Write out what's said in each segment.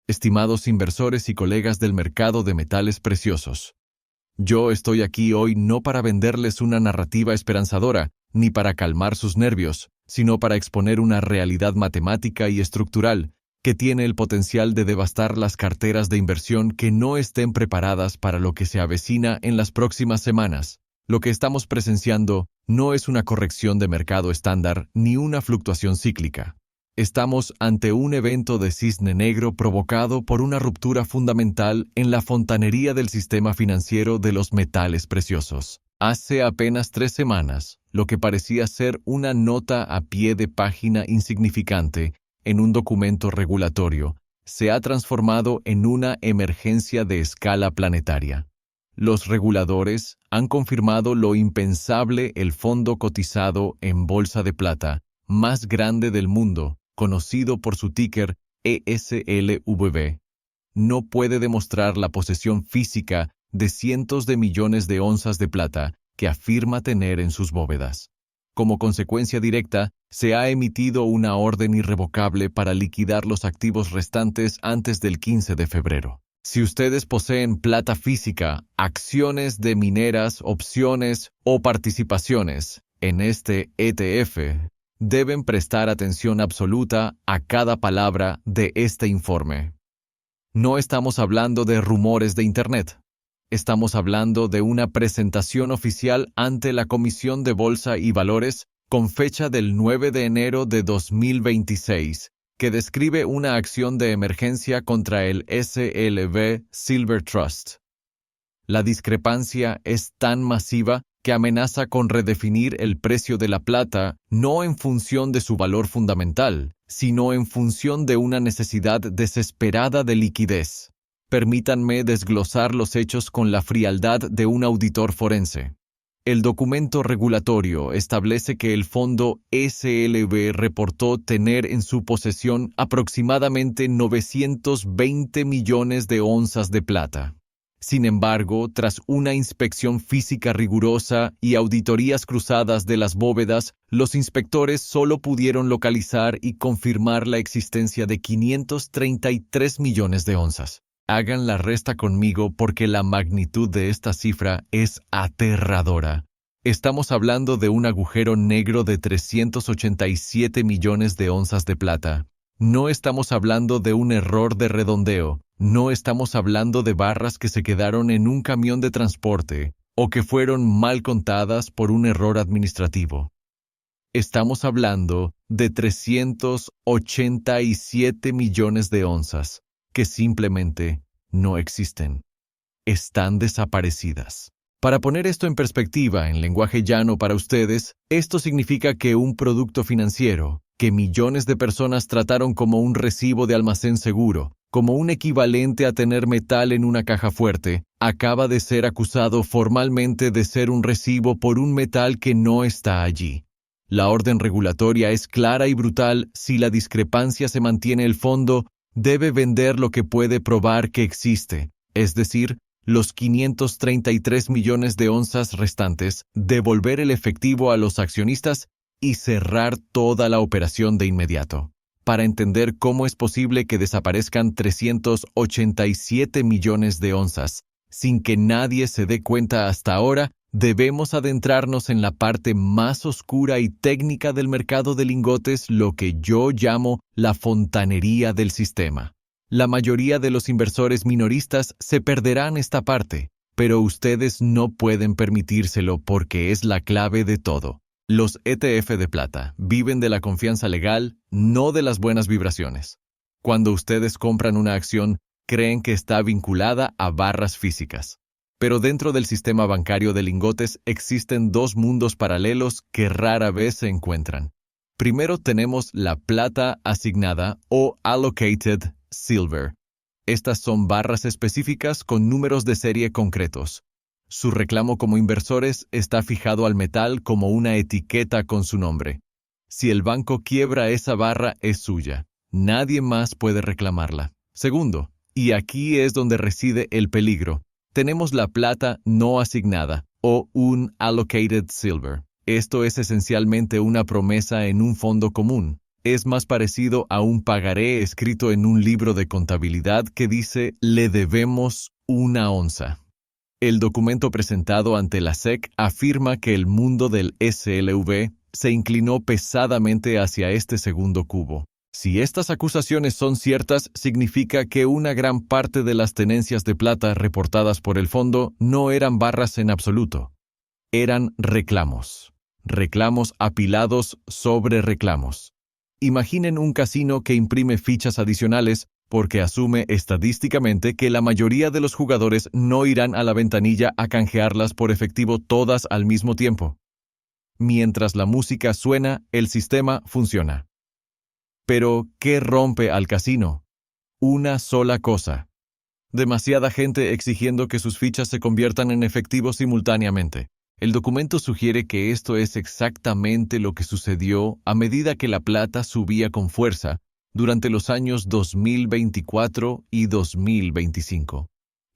estimados inversores y colegas del mercado de metales preciosos. Yo estoy aquí hoy no para venderles una narrativa esperanzadora, ni para calmar sus nervios, sino para exponer una realidad matemática y estructural que tiene el potencial de devastar las carteras de inversión que no estén preparadas para lo que se avecina en las próximas semanas. Lo que estamos presenciando no es una corrección de mercado estándar ni una fluctuación cíclica. Estamos ante un evento de cisne negro provocado por una ruptura fundamental en la fontanería del sistema financiero de los metales preciosos. Hace apenas 3 semanas, lo que parecía ser una nota a pie de página insignificante en un documento regulatorio se ha transformado en una emergencia de escala planetaria. Los reguladores han confirmado lo impensable: el fondo cotizado en bolsa de plata más grande del mundo, conocido por su ticker ESLVB, no puede demostrar la posesión física de cientos de millones de onzas de plata que afirma tener en sus bóvedas. Como consecuencia directa, se ha emitido una orden irrevocable para liquidar los activos restantes antes del 15 de febrero. Si ustedes poseen plata física, acciones de mineras, opciones o participaciones en este ETF, deben prestar atención absoluta a cada palabra de este informe. No estamos hablando de rumores de Internet. Estamos hablando de una presentación oficial ante la Comisión de Bolsa y Valores con fecha del 9 de enero de 2026, que describe una acción de emergencia contra el SLV Silver Trust. La discrepancia es tan masiva que amenaza con redefinir el precio de la plata no en función de su valor fundamental, sino en función de una necesidad desesperada de liquidez. Permítanme desglosar los hechos con la frialdad de un auditor forense. El documento regulatorio establece que el fondo SLV reportó tener en su posesión aproximadamente 920 millones de onzas de plata. Sin embargo, tras una inspección física rigurosa y auditorías cruzadas de las bóvedas, los inspectores solo pudieron localizar y confirmar la existencia de 533 millones de onzas. Hagan la resta conmigo porque la magnitud de esta cifra es aterradora. Estamos hablando de un agujero negro de 387 millones de onzas de plata. No estamos hablando de un error de redondeo. No estamos hablando de barras que se quedaron en un camión de transporte o que fueron mal contadas por un error administrativo. Estamos hablando de 387 millones de onzas que simplemente no existen. Están desaparecidas. Para poner esto en perspectiva, en lenguaje llano para ustedes, esto significa que un producto financiero, que millones de personas trataron como un recibo de almacén seguro, como un equivalente a tener metal en una caja fuerte, acaba de ser acusado formalmente de ser un recibo por un metal que no está allí. La orden regulatoria es clara y brutal: si la discrepancia se mantiene, el fondo debe vender lo que puede probar que existe, es decir, los 533 millones de onzas restantes, devolver el efectivo a los accionistas y cerrar toda la operación de inmediato. Para entender cómo es posible que desaparezcan 387 millones de onzas sin que nadie se dé cuenta hasta ahora, debemos adentrarnos en la parte más oscura y técnica del mercado de lingotes, lo que yo llamo la fontanería del sistema. La mayoría de los inversores minoristas se perderán esta parte, pero ustedes no pueden permitírselo porque es la clave de todo. Los ETF de plata viven de la confianza legal, no de las buenas vibraciones. Cuando ustedes compran una acción, creen que está vinculada a barras físicas. Pero dentro del sistema bancario de lingotes existen 2 mundos paralelos que rara vez se encuentran. Primero tenemos la plata asignada o allocated silver. Estas son barras específicas con números de serie concretos. Su reclamo como inversores está fijado al metal como una etiqueta con su nombre. Si el banco quiebra esa barra, es suya. Nadie más puede reclamarla. Segundo, y aquí es donde reside el peligro, tenemos la plata no asignada o un allocated silver. Esto es esencialmente una promesa en un fondo común. Es más parecido a un pagaré escrito en un libro de contabilidad que dice «le debemos una onza». El documento presentado ante la SEC afirma que el mundo del SLV se inclinó pesadamente hacia este segundo cubo. Si estas acusaciones son ciertas, significa que una gran parte de las tenencias de plata reportadas por el fondo no eran barras en absoluto. Eran reclamos. Reclamos apilados sobre reclamos. Imaginen un casino que imprime fichas adicionales porque asume estadísticamente que la mayoría de los jugadores no irán a la ventanilla a canjearlas por efectivo todas al mismo tiempo. Mientras la música suena, el sistema funciona. Pero, ¿qué rompe al casino? Una sola cosa. Demasiada gente exigiendo que sus fichas se conviertan en efectivo simultáneamente. El documento sugiere que esto es exactamente lo que sucedió a medida que la plata subía con fuerza durante los años 2024 y 2025.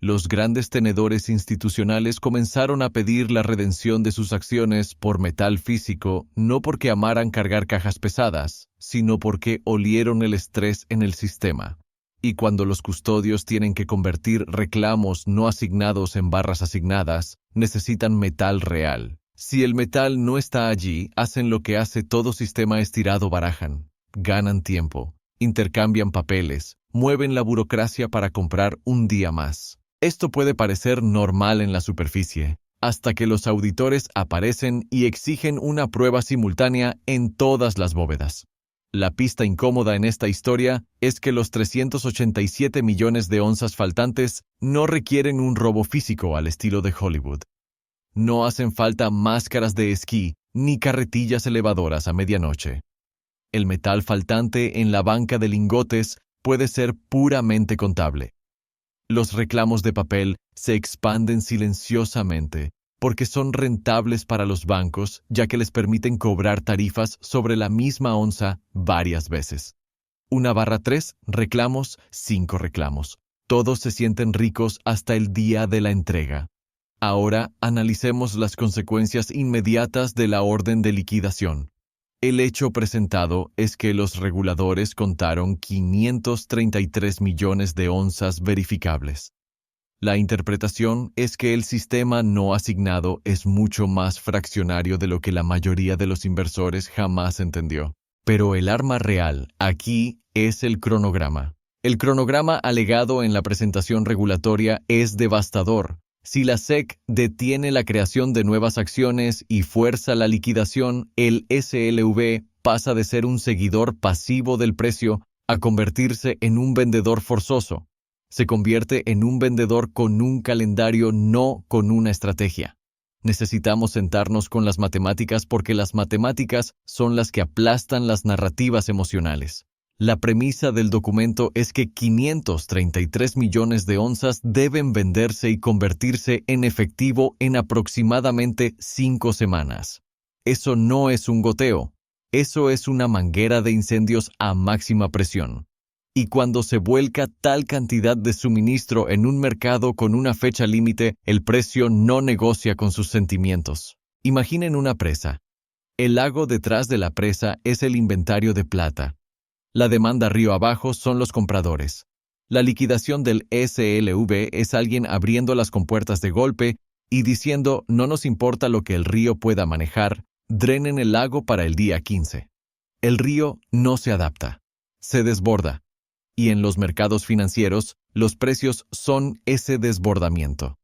Los grandes tenedores institucionales comenzaron a pedir la redención de sus acciones por metal físico, no porque amaran cargar cajas pesadas, sino porque olieron el estrés en el sistema. Y cuando los custodios tienen que convertir reclamos no asignados en barras asignadas, necesitan metal real. Si el metal no está allí, hacen lo que hace todo sistema estirado: barajan, ganan tiempo, intercambian papeles, mueven la burocracia para comprar un día más. Esto puede parecer normal en la superficie, hasta que los auditores aparecen y exigen una prueba simultánea en todas las bóvedas. La pista incómoda en esta historia es que los 387 millones de onzas faltantes no requieren un robo físico al estilo de Hollywood. No hacen falta máscaras de esquí ni carretillas elevadoras a medianoche. El metal faltante en la banca de lingotes puede ser puramente contable. Los reclamos de papel se expanden silenciosamente porque son rentables para los bancos, ya que les permiten cobrar tarifas sobre la misma onza varias veces. 1/3 reclamos, 5 reclamos. Todos se sienten ricos hasta el día de la entrega. Ahora analicemos las consecuencias inmediatas de la orden de liquidación. El hecho presentado es que los reguladores contaron 533 millones de onzas verificables. La interpretación es que el sistema no asignado es mucho más fraccionario de lo que la mayoría de los inversores jamás entendió. Pero el arma real aquí es el cronograma. El cronograma alegado en la presentación regulatoria es devastador. Si la SEC detiene la creación de nuevas acciones y fuerza la liquidación, el SLV pasa de ser un seguidor pasivo del precio a convertirse en un vendedor forzoso. Se convierte en un vendedor con un calendario, no con una estrategia. Necesitamos sentarnos con las matemáticas porque las matemáticas son las que aplastan las narrativas emocionales. La premisa del documento es que 533 millones de onzas deben venderse y convertirse en efectivo en aproximadamente 5 semanas. Eso no es un goteo, eso es una manguera de incendios a máxima presión. Y cuando se vuelca tal cantidad de suministro en un mercado con una fecha límite, el precio no negocia con sus sentimientos. Imaginen una presa. El lago detrás de la presa es el inventario de plata. La demanda río abajo son los compradores. La liquidación del SLV es alguien abriendo las compuertas de golpe y diciendo: no nos importa lo que el río pueda manejar, drenen el lago para el día 15. El río no se adapta, se desborda. Y en los mercados financieros, los precios son ese desbordamiento.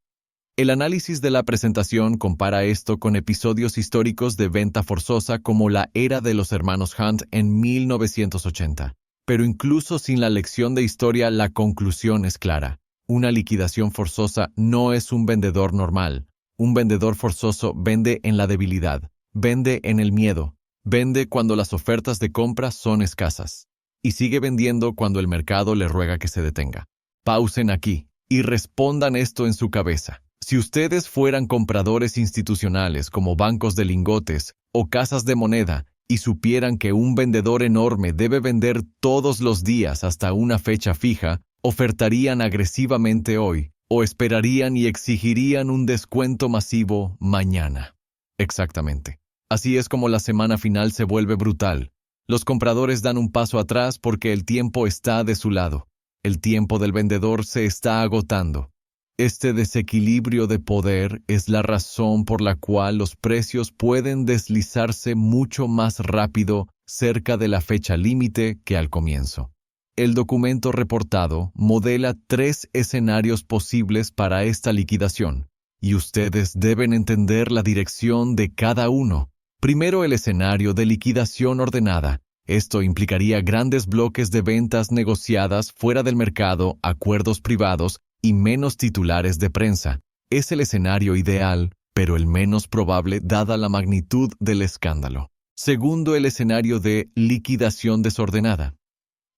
El análisis de la presentación compara esto con episodios históricos de venta forzosa como la era de los hermanos Hunt en 1980. Pero incluso sin la lección de historia, la conclusión es clara. Una liquidación forzosa no es un vendedor normal. Un vendedor forzoso vende en la debilidad, vende en el miedo, vende cuando las ofertas de compra son escasas. Y sigue vendiendo cuando el mercado le ruega que se detenga. Pausen aquí y respondan esto en su cabeza. Si ustedes fueran compradores institucionales como bancos de lingotes o casas de moneda y supieran que un vendedor enorme debe vender todos los días hasta una fecha fija, ¿ofertarían agresivamente hoy o esperarían y exigirían un descuento masivo mañana? Exactamente. Así es como la semana final se vuelve brutal. Los compradores dan un paso atrás porque el tiempo está de su lado. El tiempo del vendedor se está agotando. Este desequilibrio de poder es la razón por la cual los precios pueden deslizarse mucho más rápido cerca de la fecha límite que al comienzo. El documento reportado modela 3 escenarios posibles para esta liquidación, y ustedes deben entender la dirección de cada uno. Primero, el escenario de liquidación ordenada. Esto implicaría grandes bloques de ventas negociadas fuera del mercado, acuerdos privados y menos titulares de prensa. Es el escenario ideal, pero el menos probable dada la magnitud del escándalo. Segundo, el escenario de liquidación desordenada.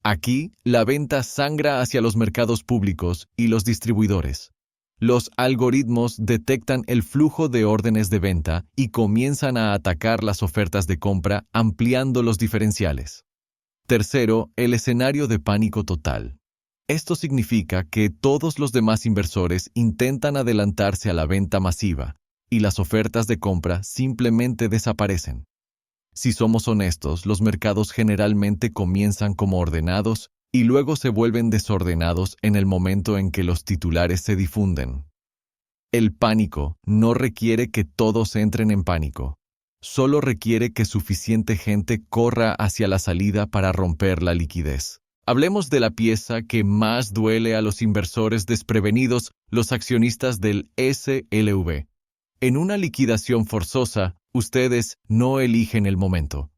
Aquí, la venta sangra hacia los mercados públicos y los distribuidores. Los algoritmos detectan el flujo de órdenes de venta y comienzan a atacar las ofertas de compra, ampliando los diferenciales. Tercero, el escenario de pánico total. Esto significa que todos los demás inversores intentan adelantarse a la venta masiva y las ofertas de compra simplemente desaparecen. Si somos honestos, los mercados generalmente comienzan como ordenados y luego se vuelven desordenados en el momento en que los titulares se difunden. El pánico no requiere que todos entren en pánico. Solo requiere que suficiente gente corra hacia la salida para romper la liquidez. Hablemos de la pieza que más duele a los inversores desprevenidos, los accionistas del SLV. En una liquidación forzosa, ustedes no eligen el momento.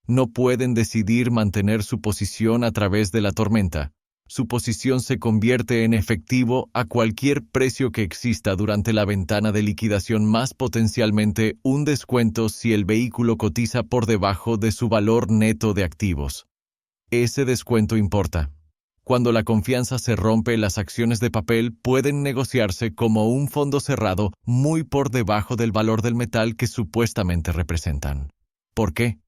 No pueden decidir mantener su posición a través de la tormenta. Su posición se convierte en efectivo a cualquier precio que exista durante la ventana de liquidación, más potencialmente un descuento si el vehículo cotiza por debajo de su valor neto de activos. Ese descuento importa. Cuando la confianza se rompe, las acciones de papel pueden negociarse como un fondo cerrado muy por debajo del valor del metal que supuestamente representan. ¿Por qué?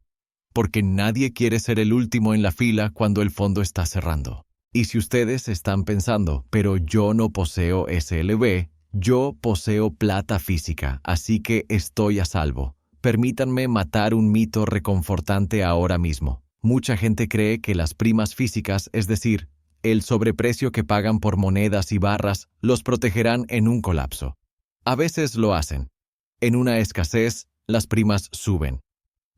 Porque nadie quiere ser el último en la fila cuando el fondo está cerrando. Y si ustedes están pensando, pero yo no poseo SLV, yo poseo plata física, así que estoy a salvo. Permítanme matar un mito reconfortante ahora mismo. Mucha gente cree que las primas físicas, es decir, el sobreprecio que pagan por monedas y barras, los protegerán en un colapso. A veces lo hacen. En una escasez, las primas suben.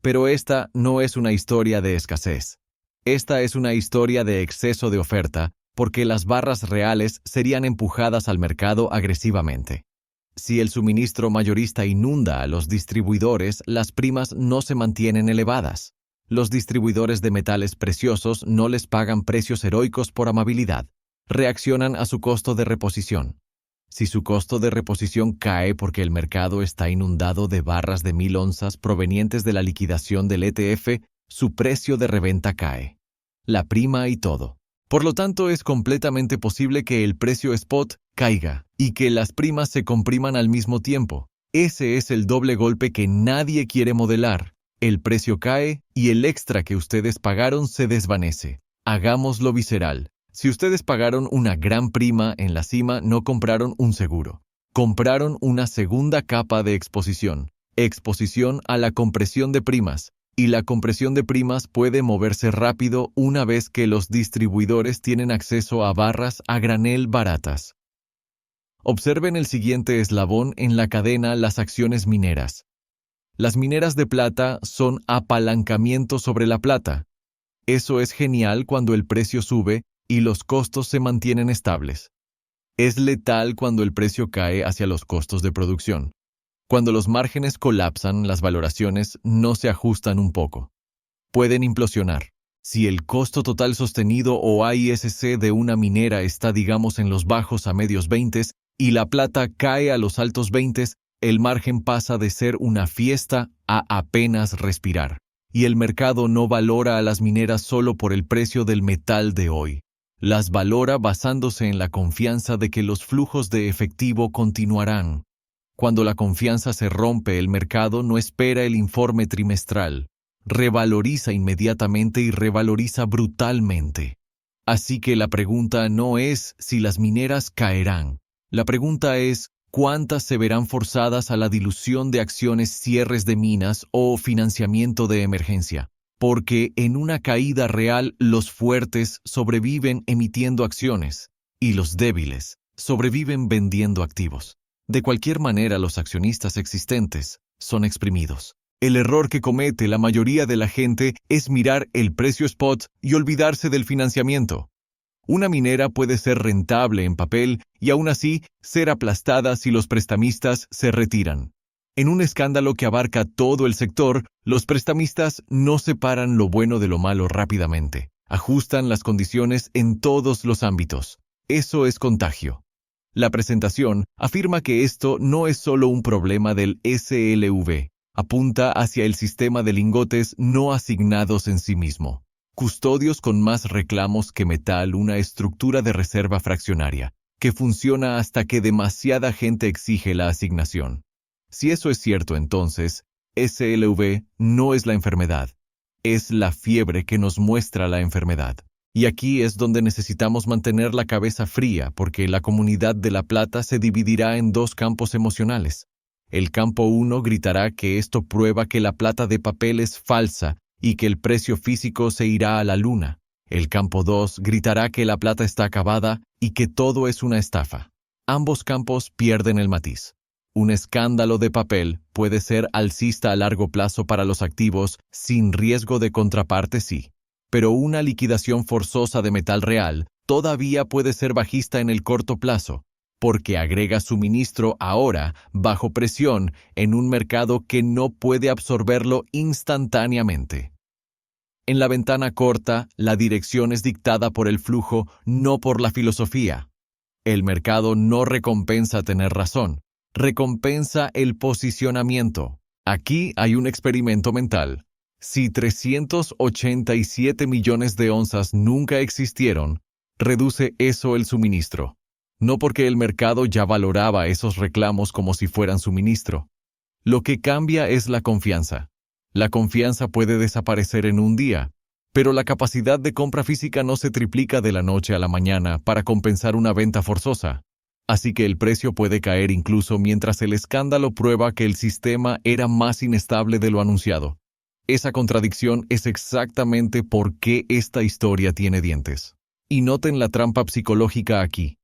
Pero esta no es una historia de escasez. Esta es una historia de exceso de oferta, porque las barras reales serían empujadas al mercado agresivamente. Si el suministro mayorista inunda a los distribuidores, las primas no se mantienen elevadas. Los distribuidores de metales preciosos no les pagan precios heroicos por amabilidad. Reaccionan a su costo de reposición. Si su costo de reposición cae porque el mercado está inundado de barras de 1000 onzas provenientes de la liquidación del ETF, su precio de reventa cae. La prima y todo. Por lo tanto, es completamente posible que el precio spot caiga y que las primas se compriman al mismo tiempo. Ese es el doble golpe que nadie quiere modelar. El precio cae y el extra que ustedes pagaron se desvanece. Hagámoslo visceral. Si ustedes pagaron una gran prima en la cima, no compraron un seguro. Compraron una segunda capa de exposición. Exposición a la compresión de primas. Y la compresión de primas puede moverse rápido una vez que los distribuidores tienen acceso a barras a granel baratas. Observen el siguiente eslabón en la cadena: las acciones mineras. Las mineras de plata son apalancamiento sobre la plata. Eso es genial cuando el precio sube y los costos se mantienen estables. Es letal cuando el precio cae hacia los costos de producción. Cuando los márgenes colapsan, las valoraciones no se ajustan un poco. Pueden implosionar. Si el costo total sostenido o AISC de una minera está, digamos, en los bajos a medios 20 y la plata cae a los altos 20, el margen pasa de ser una fiesta a apenas respirar. Y el mercado no valora a las mineras solo por el precio del metal de hoy. Las valora basándose en la confianza de que los flujos de efectivo continuarán. Cuando la confianza se rompe, el mercado no espera el informe trimestral. Revaloriza inmediatamente y revaloriza brutalmente. Así que la pregunta no es si las mineras caerán. La pregunta es cuántas se verán forzadas a la dilución de acciones, cierres de minas o financiamiento de emergencia. Porque en una caída real los fuertes sobreviven emitiendo acciones y los débiles sobreviven vendiendo activos. De cualquier manera, los accionistas existentes son exprimidos. El error que comete la mayoría de la gente es mirar el precio spot y olvidarse del financiamiento. Una minera puede ser rentable en papel y aún así ser aplastada si los prestamistas se retiran. En un escándalo que abarca todo el sector, los prestamistas no separan lo bueno de lo malo rápidamente. Ajustan las condiciones en todos los ámbitos. Eso es contagio. La presentación afirma que esto no es solo un problema del SLV. Apunta hacia el sistema de lingotes no asignados en sí mismo. Custodios con más reclamos que metal, una estructura de reserva fraccionaria, que funciona hasta que demasiada gente exige la asignación. Si eso es cierto, entonces, SLV no es la enfermedad, es la fiebre que nos muestra la enfermedad. Y aquí es donde necesitamos mantener la cabeza fría, porque la comunidad de La Plata se dividirá en dos campos emocionales. El campo 1 gritará que esto prueba que la plata de papel es falsa y que el precio físico se irá a la luna. El campo 2 gritará que la plata está acabada y que todo es una estafa. Ambos campos pierden el matiz. Un escándalo de papel puede ser alcista a largo plazo para los activos sin riesgo de contraparte, sí. Pero una liquidación forzosa de metal real todavía puede ser bajista en el corto plazo, porque agrega suministro ahora bajo presión en un mercado que no puede absorberlo instantáneamente. En la ventana corta, la dirección es dictada por el flujo, no por la filosofía. El mercado no recompensa tener razón, recompensa el posicionamiento. Aquí hay un experimento mental. Si 387 millones de onzas nunca existieron, reduce eso el suministro. No porque el mercado ya valoraba esos reclamos como si fueran suministro. Lo que cambia es la confianza. La confianza puede desaparecer en un día, pero la capacidad de compra física no se triplica de la noche a la mañana para compensar una venta forzosa. Así que el precio puede caer incluso mientras el escándalo prueba que el sistema era más inestable de lo anunciado. Esa contradicción es exactamente por qué esta historia tiene dientes. Y noten la trampa psicológica aquí.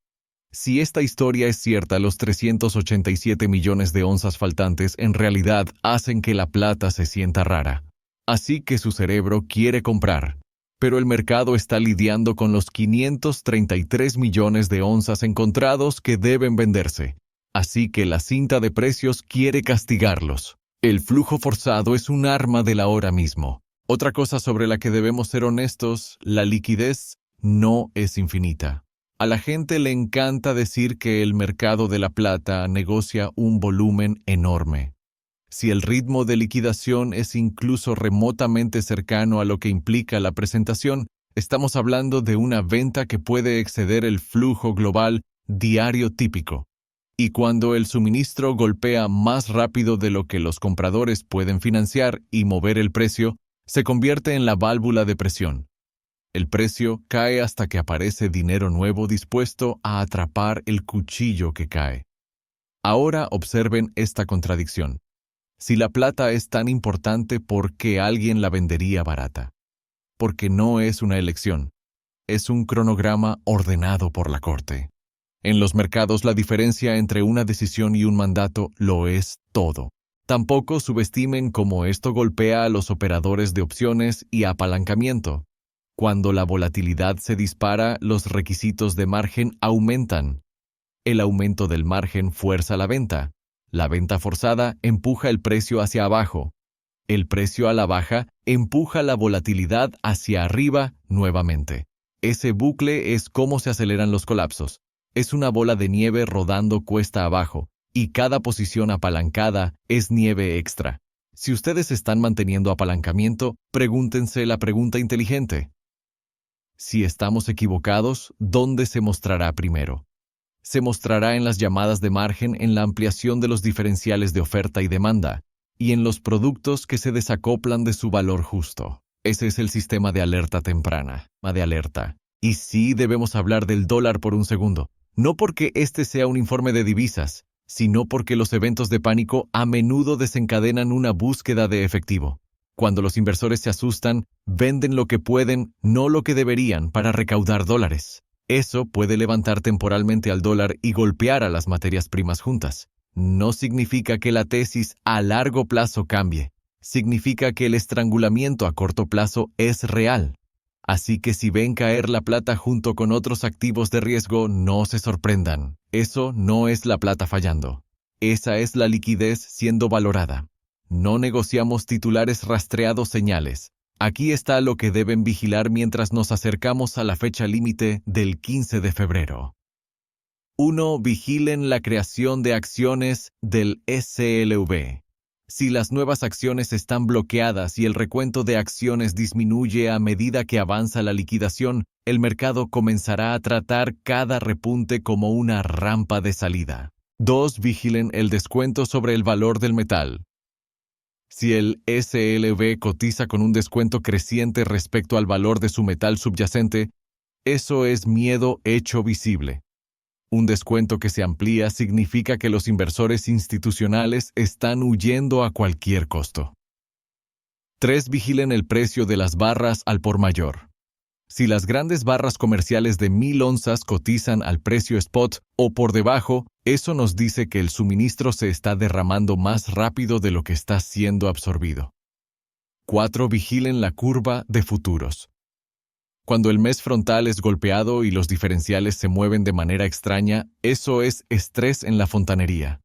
Si esta historia es cierta, los 387 millones de onzas faltantes en realidad hacen que la plata se sienta rara. Así que su cerebro quiere comprar, pero el mercado está lidiando con los 533 millones de onzas encontrados que deben venderse. Así que la cinta de precios quiere castigarlos. El flujo forzado es un arma de la hora mismo. Otra cosa sobre la que debemos ser honestos, la liquidez no es infinita. A la gente le encanta decir que el mercado de la plata negocia un volumen enorme. Si el ritmo de liquidación es incluso remotamente cercano a lo que implica la presentación, estamos hablando de una venta que puede exceder el flujo global diario típico. Y cuando el suministro golpea más rápido de lo que los compradores pueden financiar y mover el precio, se convierte en la válvula de presión. El precio cae hasta que aparece dinero nuevo dispuesto a atrapar el cuchillo que cae. Ahora observen esta contradicción. Si la plata es tan importante, ¿por qué alguien la vendería barata? Porque no es una elección. Es un cronograma ordenado por la corte. En los mercados, la diferencia entre una decisión y un mandato lo es todo. Tampoco subestimen cómo esto golpea a los operadores de opciones y apalancamiento. Cuando la volatilidad se dispara, los requisitos de margen aumentan. El aumento del margen fuerza la venta. La venta forzada empuja el precio hacia abajo. El precio a la baja empuja la volatilidad hacia arriba nuevamente. Ese bucle es cómo se aceleran los colapsos. Es una bola de nieve rodando cuesta abajo, y cada posición apalancada es nieve extra. Si ustedes están manteniendo apalancamiento, pregúntense la pregunta inteligente. Si estamos equivocados, ¿dónde se mostrará primero? Se mostrará en las llamadas de margen, en la ampliación de los diferenciales de oferta y demanda, y en los productos que se desacoplan de su valor justo. Ese es el sistema de alerta temprana, de alerta. Y sí debemos hablar del dólar por un segundo. No porque este sea un informe de divisas, sino porque los eventos de pánico a menudo desencadenan una búsqueda de efectivo. Cuando los inversores se asustan, venden lo que pueden, no lo que deberían, para recaudar dólares. Eso puede levantar temporalmente al dólar y golpear a las materias primas juntas. No significa que la tesis a largo plazo cambie. Significa que el estrangulamiento a corto plazo es real. Así que si ven caer la plata junto con otros activos de riesgo, no se sorprendan. Eso no es la plata fallando. Esa es la liquidez siendo valorada. No negociamos titulares rastreados señales. Aquí está lo que deben vigilar mientras nos acercamos a la fecha límite del 15 de febrero. 1. Vigilen la creación de acciones del SLV. Si las nuevas acciones están bloqueadas y el recuento de acciones disminuye a medida que avanza la liquidación, el mercado comenzará a tratar cada repunte como una rampa de salida. 2. Vigilen el descuento sobre el valor del metal. Si el SLV cotiza con un descuento creciente respecto al valor de su metal subyacente, eso es miedo hecho visible. Un descuento que se amplía significa que los inversores institucionales están huyendo a cualquier costo. 3. Vigilen el precio de las barras al por mayor. Si las grandes barras comerciales de 1000 onzas cotizan al precio spot o por debajo, eso nos dice que el suministro se está derramando más rápido de lo que está siendo absorbido. 4. Vigilen la curva de futuros. Cuando el mes frontal es golpeado y los diferenciales se mueven de manera extraña, eso es estrés en la fontanería.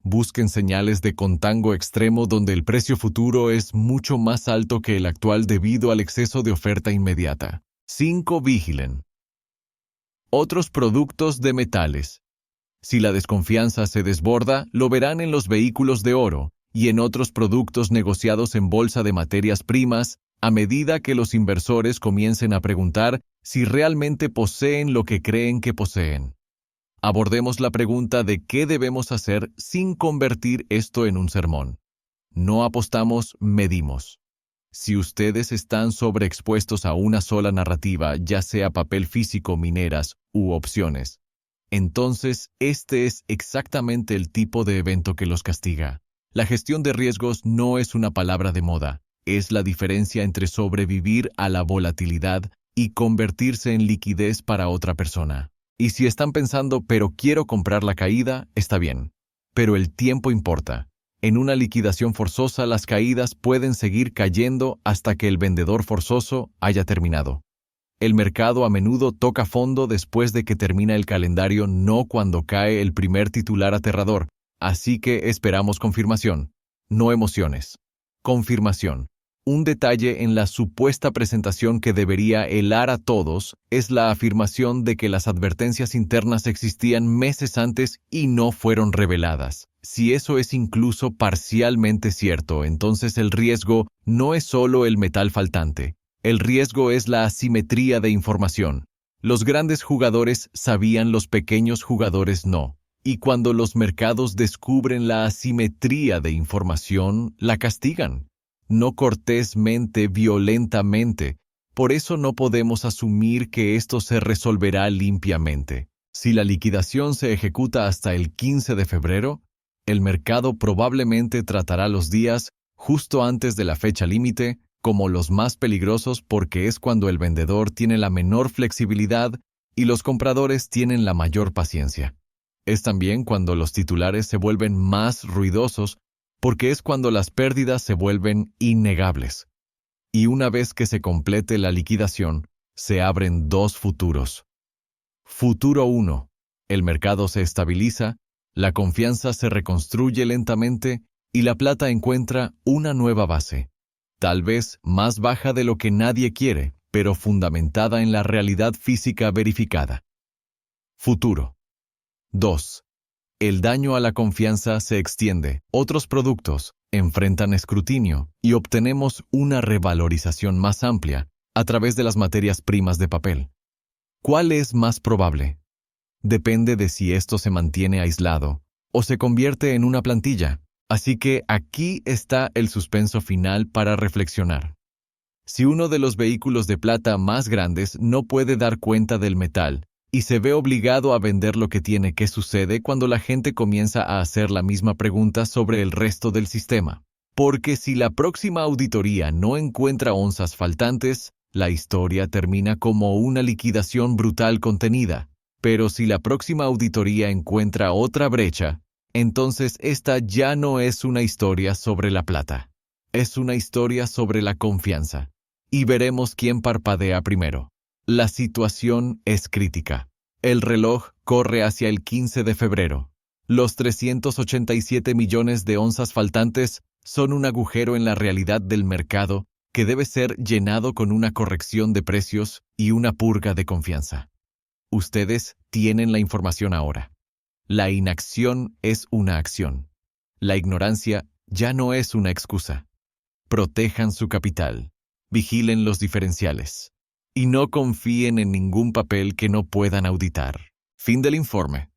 Busquen señales de contango extremo donde el precio futuro es mucho más alto que el actual debido al exceso de oferta inmediata. 5. Vigilen otros productos de metales. Si la desconfianza se desborda, lo verán en los vehículos de oro y en otros productos negociados en bolsa de materias primas, a medida que los inversores comiencen a preguntar si realmente poseen lo que creen que poseen. Abordemos la pregunta de qué debemos hacer sin convertir esto en un sermón. No apostamos, medimos. Si ustedes están sobreexpuestos a una sola narrativa, ya sea papel físico, mineras u opciones, entonces este es exactamente el tipo de evento que los castiga. La gestión de riesgos no es una palabra de moda, es la diferencia entre sobrevivir a la volatilidad y convertirse en liquidez para otra persona. Y si están pensando, pero quiero comprar la caída, está bien. Pero el tiempo importa. En una liquidación forzosa, las caídas pueden seguir cayendo hasta que el vendedor forzoso haya terminado. El mercado a menudo toca fondo después de que termina el calendario, no cuando cae el primer titular aterrador. Así que esperamos confirmación, no emociones. Confirmación. Un detalle en la supuesta presentación que debería helar a todos es la afirmación de que las advertencias internas existían meses antes y no fueron reveladas. Si eso es incluso parcialmente cierto, entonces el riesgo no es solo el metal faltante. El riesgo es la asimetría de información. Los grandes jugadores sabían, los pequeños jugadores no. Y cuando los mercados descubren la asimetría de información, la castigan. No cortésmente, violentamente. Por eso no podemos asumir que esto se resolverá limpiamente. Si la liquidación se ejecuta hasta el 15 de febrero, el mercado probablemente tratará los días justo antes de la fecha límite como los más peligrosos porque es cuando el vendedor tiene la menor flexibilidad y los compradores tienen la mayor paciencia. Es también cuando los titulares se vuelven más ruidosos porque es cuando las pérdidas se vuelven innegables. Y una vez que se complete la liquidación, se abren dos futuros. Futuro 1. El mercado se estabiliza, la confianza se reconstruye lentamente y la plata encuentra una nueva base. Tal vez más baja de lo que nadie quiere, pero fundamentada en la realidad física verificada. Futuro 2. El daño a la confianza se extiende. Otros productos enfrentan escrutinio y obtenemos una revalorización más amplia a través de las materias primas de papel. ¿Cuál es más probable? Depende de si esto se mantiene aislado o se convierte en una plantilla. Así que aquí está el suspenso final para reflexionar. Si uno de los vehículos de plata más grandes no puede dar cuenta del metal y se ve obligado a vender lo que tiene, ¿qué sucede cuando la gente comienza a hacer la misma pregunta sobre el resto del sistema? Porque si la próxima auditoría no encuentra onzas faltantes, la historia termina como una liquidación brutal contenida. Pero si la próxima auditoría encuentra otra brecha, entonces esta ya no es una historia sobre la plata. Es una historia sobre la confianza. Y veremos quién parpadea primero. La situación es crítica. El reloj corre hacia el 15 de febrero. Los 387 millones de onzas faltantes son un agujero en la realidad del mercado que debe ser llenado con una corrección de precios y una purga de confianza. Ustedes tienen la información ahora. La inacción es una acción. La ignorancia ya no es una excusa. Protejan su capital. Vigilen los diferenciales. Y no confíen en ningún papel que no puedan auditar. Fin del informe.